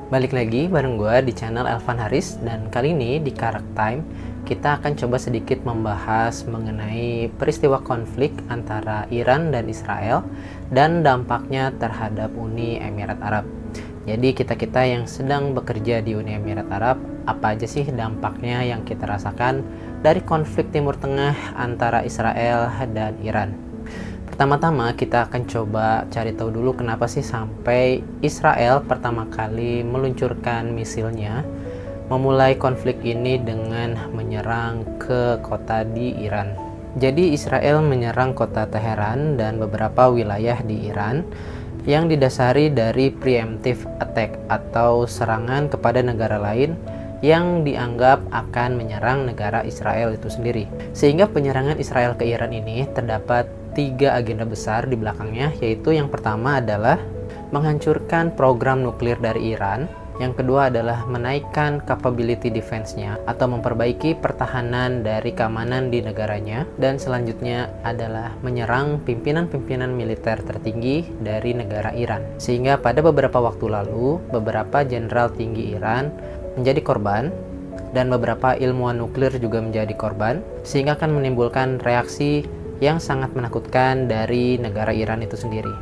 Balik lagi bareng gue di channel Elvan Haris, dan kali ini di Karak Time kita akan coba sedikit membahas mengenai peristiwa konflik antara Iran dan Israel dan dampaknya terhadap Uni Emirat Arab. Jadi kita yang sedang bekerja di Uni Emirat Arab, apa aja sih dampaknya yang kita rasakan dari konflik Timur Tengah antara Israel dan Iran? Pertama-tama kita akan coba cari tahu dulu kenapa sih sampai Israel pertama kali meluncurkan misilnya, memulai konflik ini dengan menyerang ke kota di Iran. Jadi Israel menyerang kota Teheran dan beberapa wilayah di Iran yang didasari dari preemptive attack atau serangan kepada negara lain yang dianggap akan menyerang negara Israel itu sendiri. Sehingga penyerangan Israel ke Iran ini terdapat 3 agenda besar di belakangnya, yaitu yang pertama adalah menghancurkan program nuklir dari Iran, yang kedua adalah menaikkan capability defense-nya atau memperbaiki pertahanan dari keamanan di negaranya, dan selanjutnya adalah menyerang pimpinan-pimpinan militer tertinggi dari negara Iran. Sehingga pada beberapa waktu lalu, beberapa jenderal tinggi Iran menjadi korban, dan beberapa ilmuwan nuklir juga menjadi korban, sehingga akan menimbulkan reaksi yang sangat menakutkan dari negara Iran itu sendiri.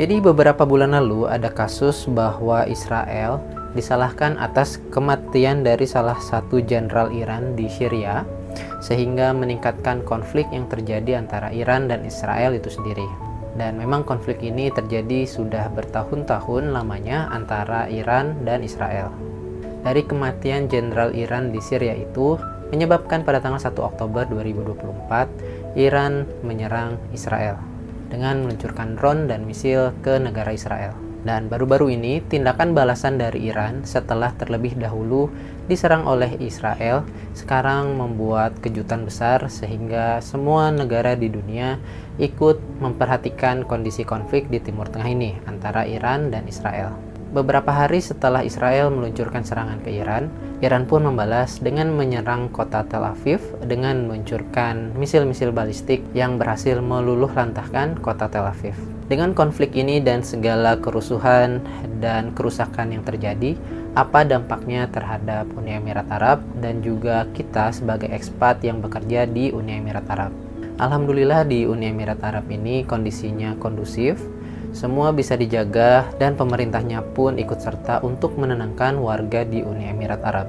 Jadi beberapa bulan lalu ada kasus bahwa Israel disalahkan atas kematian dari salah satu jenderal Iran di Syria, sehingga meningkatkan konflik yang terjadi antara Iran dan Israel itu sendiri. Dan memang konflik ini terjadi sudah bertahun-tahun lamanya antara Iran dan Israel. Dari kematian jenderal Iran di Syria itu menyebabkan pada tanggal 1 Oktober 2024 Iran menyerang Israel dengan meluncurkan drone dan misil ke negara Israel. Dan baru-baru ini tindakan balasan dari Iran setelah terlebih dahulu diserang oleh Israel sekarang membuat kejutan besar, sehingga semua negara di dunia ikut memperhatikan kondisi konflik di Timur Tengah ini antara Iran dan Israel. Beberapa hari setelah Israel meluncurkan serangan ke Iran, Iran pun membalas dengan menyerang kota Tel Aviv dengan meluncurkan misil-misil balistik yang berhasil meluluh lantahkan kota Tel Aviv. Dengan konflik ini dan segala kerusuhan dan kerusakan yang terjadi, apa dampaknya terhadap Uni Emirat Arab dan juga kita sebagai ekspat yang bekerja di Uni Emirat Arab? Alhamdulillah di Uni Emirat Arab ini kondisinya kondusif, semua bisa dijaga, dan pemerintahnya pun ikut serta untuk menenangkan warga di Uni Emirat Arab.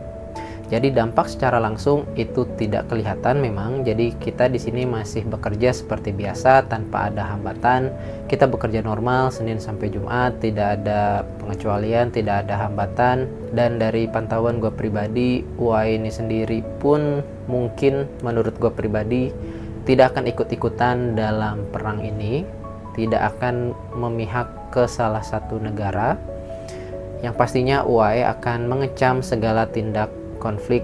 Jadi dampak secara langsung itu tidak kelihatan memang. Jadi kita di sini masih bekerja seperti biasa tanpa ada hambatan. Kita bekerja normal Senin sampai Jumat, tidak ada pengecualian, tidak ada hambatan. Dan dari pantauan gue pribadi, UAE ini sendiri pun mungkin menurut gue pribadi tidak akan ikut-ikutan dalam perang ini, tidak akan memihak ke salah satu negara. Yang pastinya UAE akan mengecam segala tindak konflik,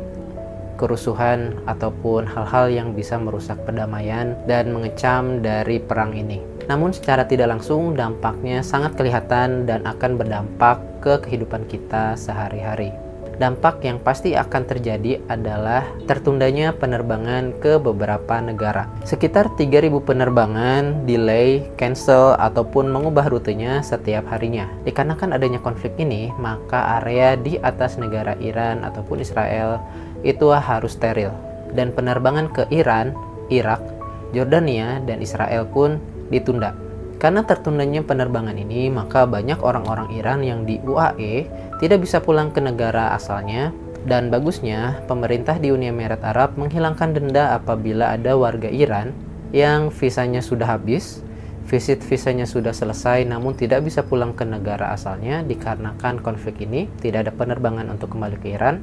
kerusuhan, ataupun hal-hal yang bisa merusak perdamaian dan mengecam dari perang ini. Namun secara tidak langsung dampaknya sangat kelihatan dan akan berdampak ke kehidupan kita sehari-hari. Dampak yang pasti akan terjadi adalah tertundanya penerbangan ke beberapa negara. Sekitar 3.000 penerbangan delay, cancel, ataupun mengubah rutenya setiap harinya. Dikarenakan adanya konflik ini, maka area di atas negara Iran ataupun Israel itu harus steril. Dan penerbangan ke Iran, Irak, Jordania, dan Israel pun ditunda. Karena tertundanya penerbangan ini, maka banyak orang-orang Iran yang di UAE tidak bisa pulang ke negara asalnya. Dan bagusnya, pemerintah di Uni Emirat Arab menghilangkan denda apabila ada warga Iran yang visanya sudah habis, visit visanya sudah selesai, namun tidak bisa pulang ke negara asalnya dikarenakan konflik ini, tidak ada penerbangan untuk kembali ke Iran,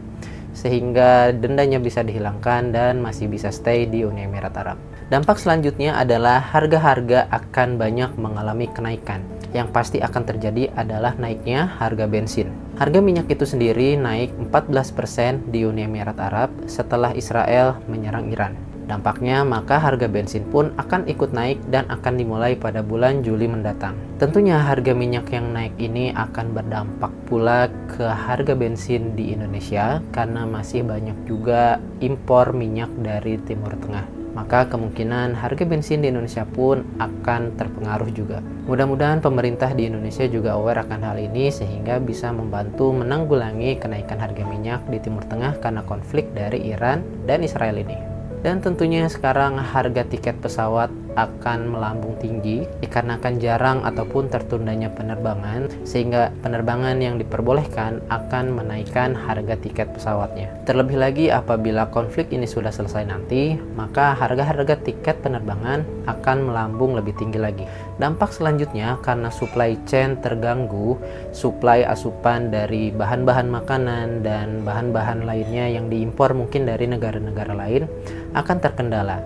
sehingga dendanya bisa dihilangkan dan masih bisa stay di Uni Emirat Arab. Dampak selanjutnya adalah harga-harga akan banyak mengalami kenaikan. Yang pasti akan terjadi adalah naiknya harga bensin. Harga minyak itu sendiri naik 14% di Uni Emirat Arab setelah Israel menyerang Iran. Dampaknya maka harga bensin pun akan ikut naik dan akan dimulai pada bulan Juli mendatang. Tentunya harga minyak yang naik ini akan berdampak pula ke harga bensin di Indonesia karena masih banyak juga impor minyak dari Timur Tengah. maka kemungkinan harga bensin di Indonesia pun akan terpengaruh juga. Mudah-mudahan pemerintah di Indonesia juga aware akan hal ini sehingga bisa membantu menanggulangi kenaikan harga minyak di Timur Tengah karena konflik dari Iran dan Israel ini. Dan tentunya sekarang harga tiket pesawat akan melambung tinggi dikarenakan jarang ataupun tertundanya penerbangan, sehingga penerbangan yang diperbolehkan akan menaikkan harga tiket pesawatnya. Terlebih lagi apabila konflik ini sudah selesai nanti, maka harga-harga tiket penerbangan akan melambung lebih tinggi lagi. Dampak selanjutnya karena supply chain terganggu, supply asupan dari bahan-bahan makanan dan bahan-bahan lainnya yang diimpor mungkin dari negara-negara lain akan terkendala.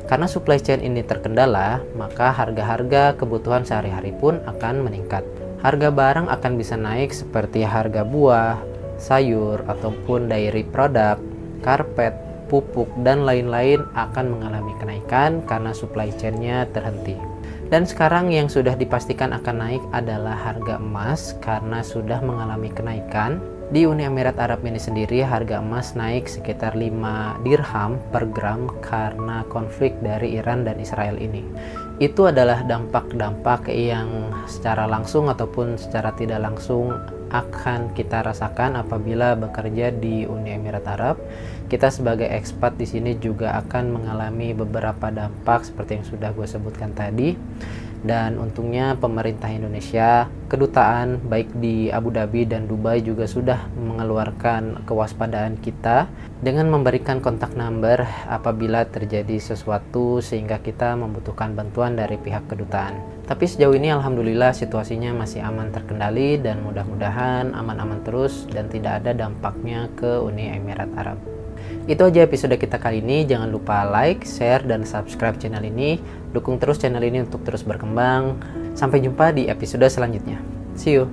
Karena supply chain ini terkendala, maka harga-harga kebutuhan sehari-hari pun akan meningkat. Harga barang akan bisa naik seperti harga buah, sayur, ataupun dairy product, karpet, pupuk, dan lain-lain akan mengalami kenaikan karena supply chain-nya terhenti. Dan sekarang yang sudah dipastikan akan naik adalah harga emas karena sudah mengalami kenaikan. Di Uni Emirat Arab ini sendiri harga emas naik sekitar 5 dirham per gram karena konflik dari Iran dan Israel ini. Itu adalah dampak-dampak yang secara langsung ataupun secara tidak langsung akan kita rasakan apabila bekerja di Uni Emirat Arab. Kita sebagai ekspat di sini juga akan mengalami beberapa dampak seperti yang sudah gue sebutkan tadi. Dan untungnya pemerintah Indonesia, kedutaan baik di Abu Dhabi dan Dubai juga sudah mengeluarkan kewaspadaan kita dengan memberikan kontak number apabila terjadi sesuatu sehingga kita membutuhkan bantuan dari pihak kedutaan. Tapi sejauh ini alhamdulillah situasinya masih aman terkendali dan mudah-mudahan aman-aman terus dan tidak ada dampaknya ke Uni Emirat Arab. Itu aja episode kita kali ini. Jangan lupa like, share, dan subscribe channel ini. Dukung terus channel ini untuk terus berkembang. Sampai jumpa di episode selanjutnya. See you!